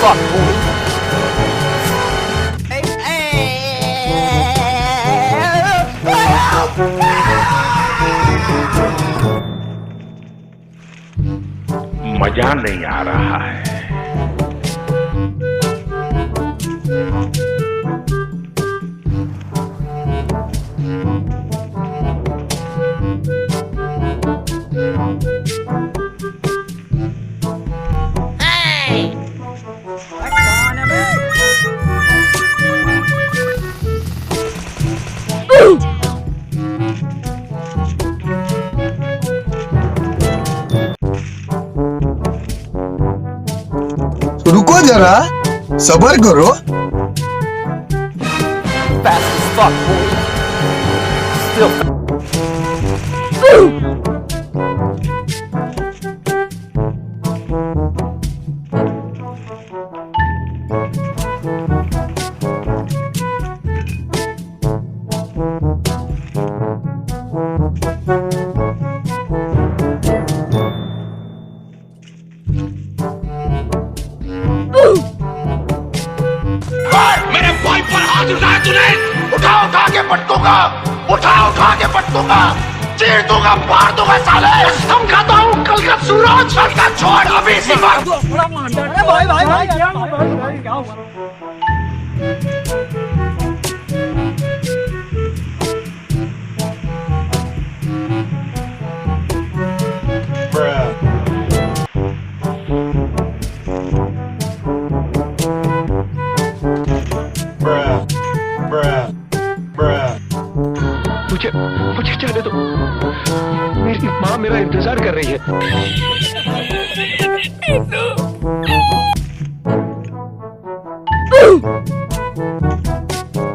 fuck, boy. मजा नहीं आ रहा है। रुको जरा, सबर करो। Fast as fuck, boy. Still. मेरे भाई पर हाथ उठाया तूने? उठा उठा के पटकूंगा, उठा उठा के पटकूंगा, चीर दूंगा, फाड़ दूंगा साले। कसम खाता हूँ कल का सूरज, कल का छोड़ अभी इसी वक्त। भाई भाई भाई क्या हुआ? मुझे जाने दो, मेरी माँ मेरा इंतजार कर रही है।